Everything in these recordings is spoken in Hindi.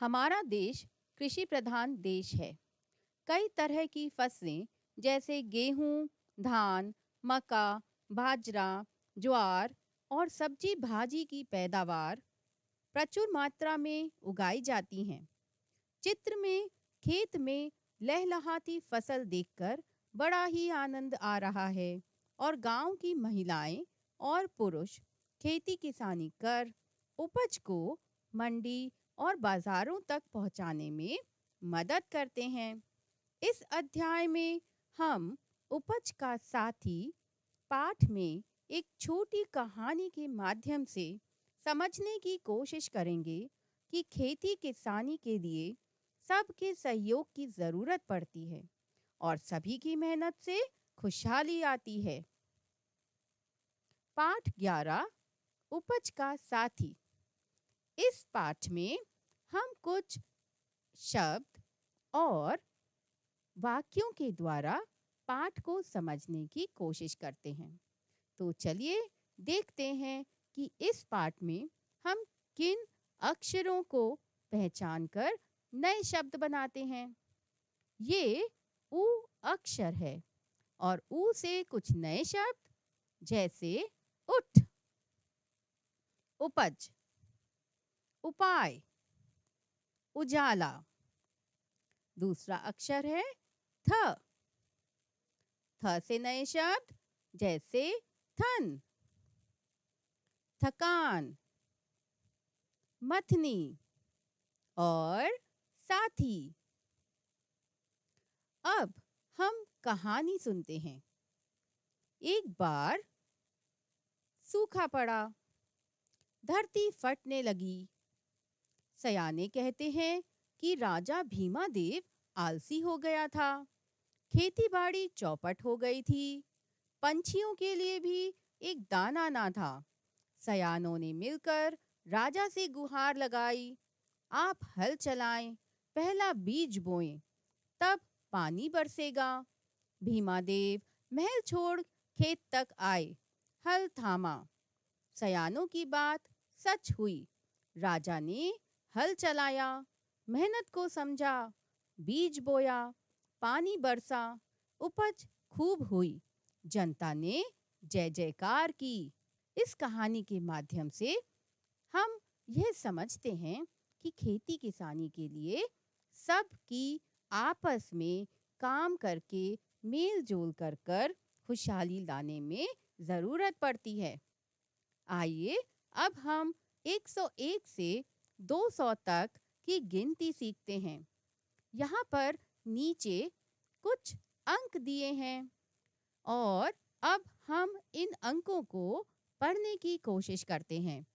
हमारा देश कृषि प्रधान देश है। कई तरह की फसलें जैसे गेहूं, धान, मक्का, बाजरा, ज्वार और सब्जी भाजी की पैदावार प्रचुर मात्रा में उगाई जाती हैं। चित्र में खेत में लहलहाती फसल देखकर बड़ा ही आनंद आ रहा है और गांव की महिलाएं और पुरुष खेती किसानी कर उपज को मंडी और बाजारों तक पहुंचाने में मदद करते हैं। इस अध्याय में हम उपज का साथी पाठ में एक छोटी कहानी के माध्यम से समझने की कोशिश करेंगे कि खेती किसानी के लिए सबके सहयोग की जरूरत पड़ती है और सभी की मेहनत से खुशहाली आती है। पाठ 11 उपज का साथी। इस पाठ में हम कुछ शब्द और वाक्यों के द्वारा पाठ को समझने की कोशिश करते हैं। तो चलिए देखते हैं कि इस पाठ में हम किन अक्षरों को पहचानकर नए शब्द बनाते हैं। ये ऊ अक्षर है और ऊ से कुछ नए शब्द जैसे उठ, उपज, उपाय, उजाला। दूसरा अक्षर है थ। थ से नए शब्द जैसे थन, थकान, मथनी और साथी। अब हम कहानी सुनते हैं। एक बार सूखा पड़ा, धरती फटने लगी। सयाने कहते हैं कि राजा भीमादेव आलसी हो गया था। खेती बाड़ी चौपट हो गई थी। पंछियों के लिए भी एक दाना ना था। सयानों ने मिलकर राजा से गुहार लगाई, आप हल चलाएं, पहला बीज बोएं, तब पानी बरसेगा। भीमादेव महल छोड़ खेत तक आए, हल थामा। सयानों की बात सच हुई। राजा ने हल चलाया, मेहनत को समझा, बीज बोया, पानी बरसा, उपज खूब हुई। जनता ने जय जयकार की। इस कहानी के माध्यम से हम यह समझते हैं कि खेती किसानी के लिए सबकी आपस में काम करके मेल जोल कर खुशहाली लाने में ज़रूरत पड़ती है। आइए अब हम 101 से 200 तक की गिनती सीखते हैं। यहाँ पर नीचे कुछ अंक दिए हैं और अब हम इन अंकों को पढ़ने की कोशिश करते हैं।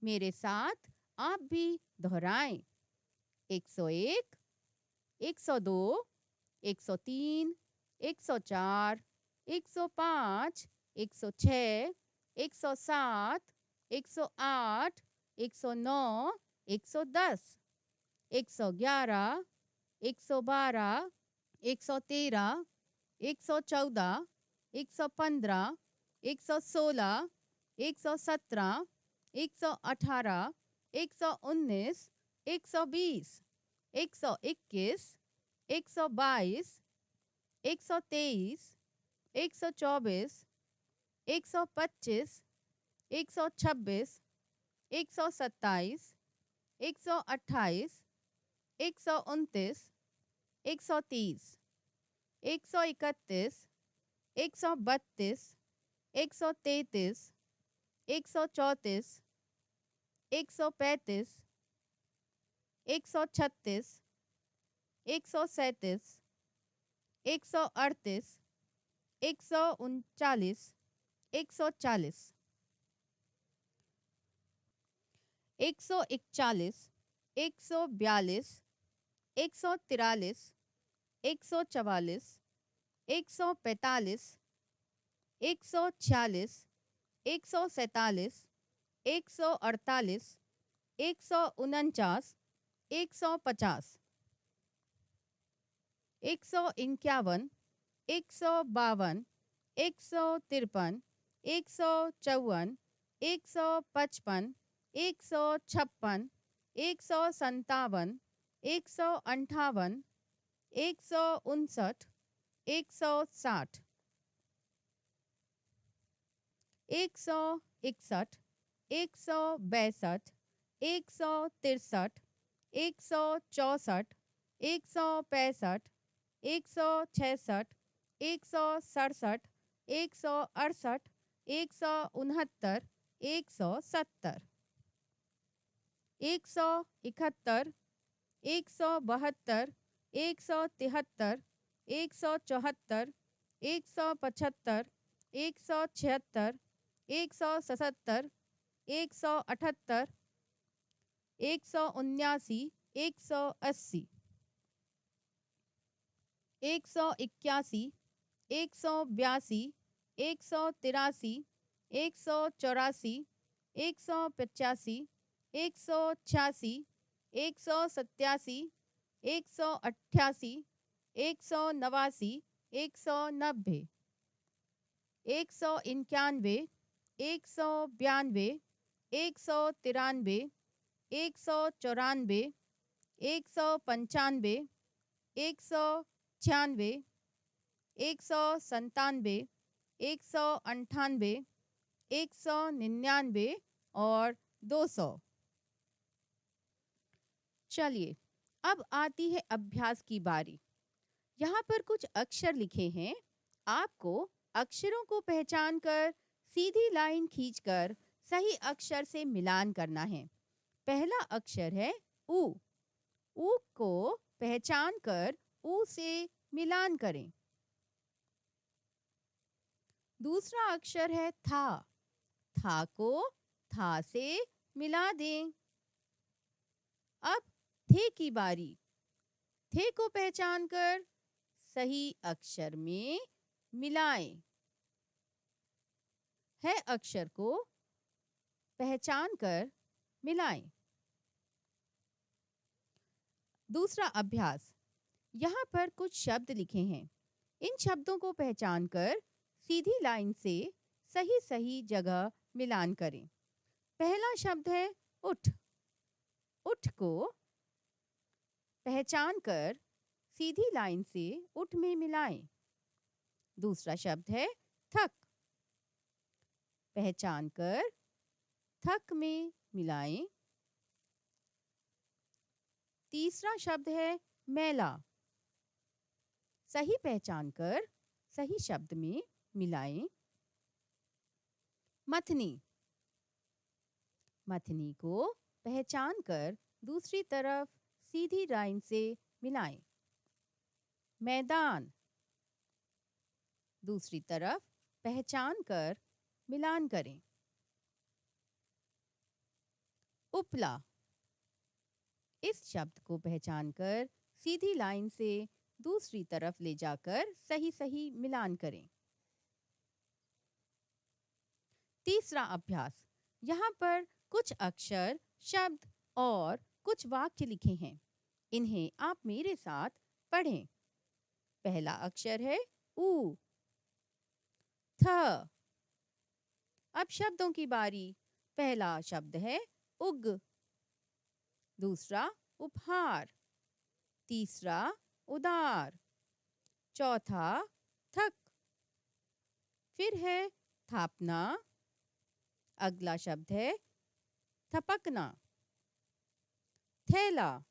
मेरे साथ आप भी दोहराएं। 101, 102, 103, 104, 105, 106, 107, 108, 109, 110, 111, 112, 113, 114, 115, 116, 117, 118, 119, 120, 121, 122, 123, 124, 125, 126, 127, 128, 129, 130, 131, 132, 133, 134, 135, 136, 137, 138, 139, 140, 141, 142, 143, 144, 145, 146, 147, 148, 149, 150, 151, 152, 153, 154, 155, 156, 157, 158, 159, 160, 161, 162, 163, 164, 165, 166, 167, 168, 169, 170, 171, 172, 173, 174, 175, 176, 177, 178, 179, 180, 181, 182, 183, 184, 185, 186, 187, 188, 189, 190, 191, 192, 193, 194, 195, 196, 197, 198, 199 और 200। चलिए, अब आती है अभ्यास की बारी। यहाँ पर कुछ अक्षर लिखे हैं। आपको अक्षरों को पहचान कर सीधी लाइन खींचकर सही अक्षर से मिलान करना है। पहला अक्षर है ऊ। ऊ को पहचान कर ऊ से मिलान करें। दूसरा अक्षर है था। था को था से मिला दें। अब थे की बारी। थे को पहचान कर सही अक्षर में मिलाएं। है अक्षर को पहचान कर मिलाएं। दूसरा अभ्यास। यहाँ पर कुछ शब्द लिखे हैं। इन शब्दों को पहचान कर सीधी लाइन से सही सही जगह मिलान करें। पहला शब्द है उठ। उठ को पहचान कर सीधी लाइन से उठ में मिलाएं। दूसरा शब्द है थक। पहचान कर थक में मिलाएं। तीसरा शब्द है मैला। सही पहचान कर सही शब्द में मिलाएं। मथनी। मथनी को पहचान कर दूसरी तरफ सीधी लाइन से मिलाएं। मैदान। दूसरी तरफ पहचान कर मिलान करें। उपला। इस शब्द को पहचान कर सीधी लाइन से दूसरी तरफ ले जाकर सही सही मिलान करें। तीसरा अभ्यास। यहाँ पर कुछ अक्षर, शब्द और कुछ वाक्य लिखे हैं। इन्हें आप मेरे साथ पढ़ें। पहला अक्षर है ऊ। थ। अब शब्दों की बारी। पहला शब्द है उग। दूसरा उपहार। तीसरा उदार। चौथा थक। फिर है थापना। अगला शब्द है थपकना। थैला।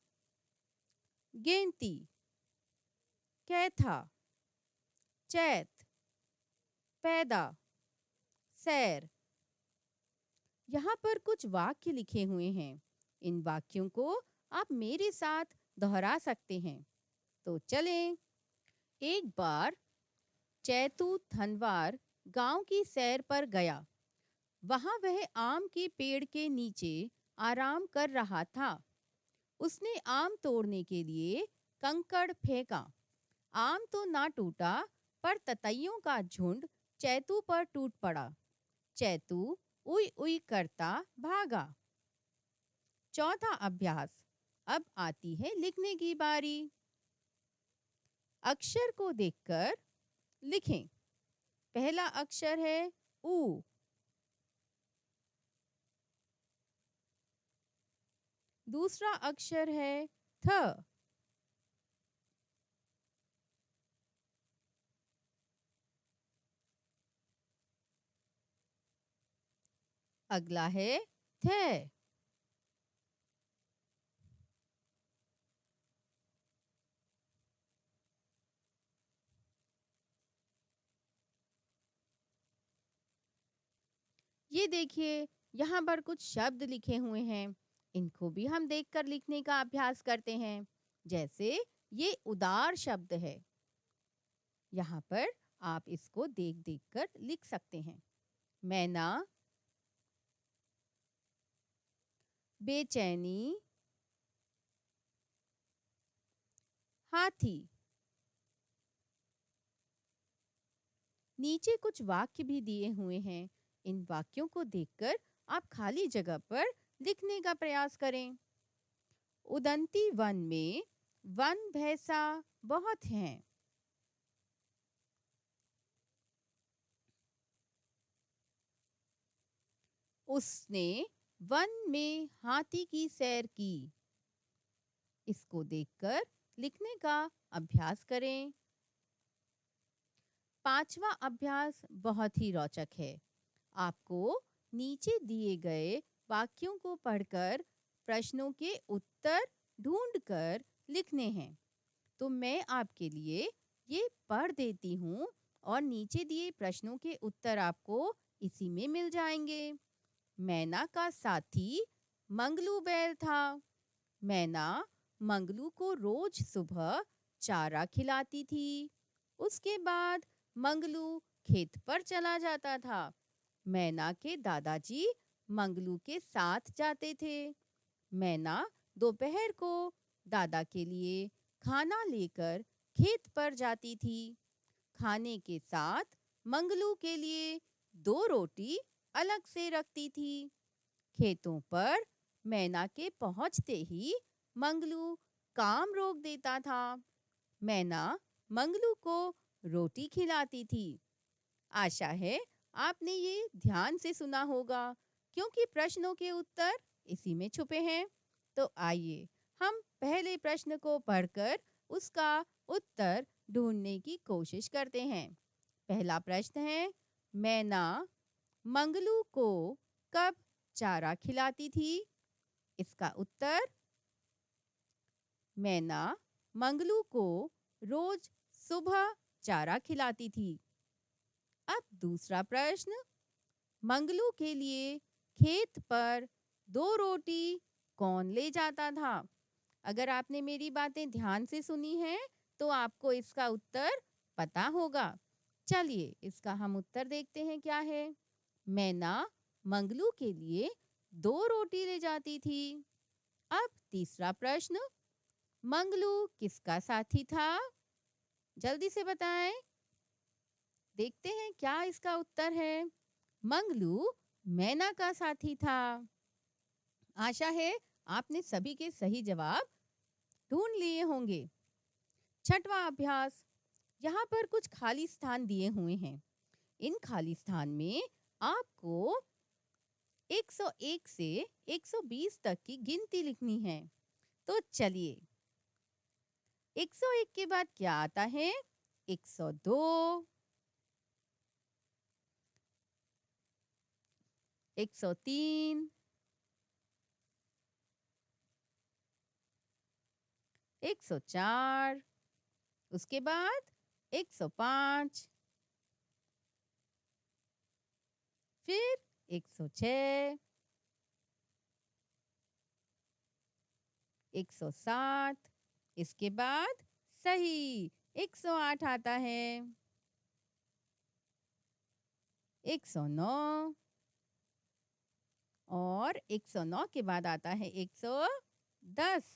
गेंती। कैथा। चैत। पैदा। सैर। यहाँ पर कुछ वाक्य लिखे हुए हैं। इन वाक्यों को आप मेरे साथ दोहरा सकते हैं। तो चलें। एक बार चैतू धनवार गांव की सैर पर गया। वहां वह आम के पेड़ के नीचे आराम कर रहा था। उसने आम तोड़ने के लिए कंकड़ फेंका। आम तो ना टूटा, पर ततैयों का झुंड चैतू पर टूट पड़ा। चैतू उई उई करता भागा। चौथा अभ्यास। अब आती है लिखने की बारी। अक्षर को देखकर लिखें। पहला अक्षर है ऊ। दूसरा अक्षर है थ। अगला है थ। ये देखिए, यहाँ पर कुछ शब्द लिखे हुए हैं। इनको भी हम देखकर लिखने का अभ्यास करते हैं। जैसे ये उदार शब्द है। यहाँ पर आप इसको देख देख कर लिख सकते हैं। मैना, बेचैनी, हाथी। नीचे कुछ वाक्य भी दिए हुए हैं। इन वाक्यों को देखकर आप खाली जगह पर लिखने का प्रयास करें। उदंती वन में वन भैंसा बहुत हैं। उसने वन में हाथी की सैर की। इसको देखकर लिखने का अभ्यास करें। पांचवा अभ्यास बहुत ही रोचक है। आपको नीचे दिए गए वाक्यों को पढ़कर प्रश्नों के उत्तर ढूंढकर लिखने हैं। तो मैं आपके लिए ये पढ़ देती हूँ और नीचे दिए प्रश्नों के उत्तर आपको इसी में मिल जाएंगे। मैना का साथी मंगलू बैल था। मैना मंगलू को रोज सुबह चारा खिलाती थी। उसके बाद मंगलू खेत पर चला जाता था। मैना के दादाजी मंगलू के साथ जाते थे। मैना दोपहर को दादा के लिए खाना लेकर खेत पर जाती थी। खाने के साथ मंगलू के लिए 2 रोटी अलग से रखती थी। खेतों पर मैना के पहुंचते ही मंगलू काम रोक देता था। मैना मंगलू को रोटी खिलाती थी। आशा है आपने ये ध्यान से सुना होगा, क्योंकि प्रश्नों के उत्तर इसी में छुपे हैं। तो आइए हम पहले प्रश्न को पढ़कर उसका उत्तर ढूंढने की कोशिश करते हैं। पहला प्रश्न है, मैना मंगलू को कब चारा खिलाती थी? इसका उत्तर, मैना मंगलू को रोज सुबह चारा खिलाती थी। अब दूसरा प्रश्न, मंगलू के लिए खेत पर 2 रोटी कौन ले जाता था? अगर आपने मेरी बातें ध्यान से सुनी हैं तो आपको इसका उत्तर पता होगा। चलिए इसका हम उत्तर देखते हैं क्या है। मैना मंगलू के लिए 2 रोटी ले जाती थी। अब तीसरा प्रश्न, मंगलू किसका साथी था? जल्दी से बताएं। देखते हैं क्या इसका उत्तर है। मंगलू मैना का साथी था। आशा है आपने सभी के सही जवाब ढूंढ लिए होंगे। छठवां अभ्यास, यहाँ पर कुछ खाली स्थान दिए हुए हैं। इन खाली स्थान में आपको 101 से 120 तक की गिनती लिखनी है। तो चलिए, 101 के बाद क्या आता है? 102, 103, 104, उसके बाद 105, फिर 106, 107, इसके बाद सही 108 आता है। 109 और 109 के बाद आता है 110।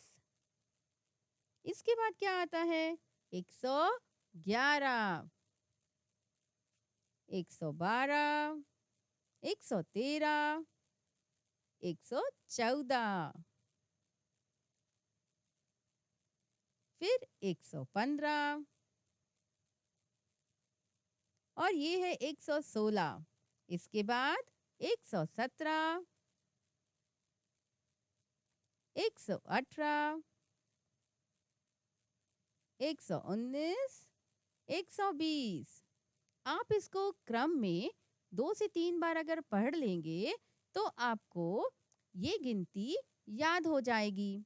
इसके बाद क्या आता है? 111, 112, 113, 114, फिर 115 और ये है 116। इसके बाद 117, 118, 119, 120। आप इसको क्रम में 2 से 3 बार अगर पढ़ लेंगे तो आपको ये गिनती याद हो जाएगी।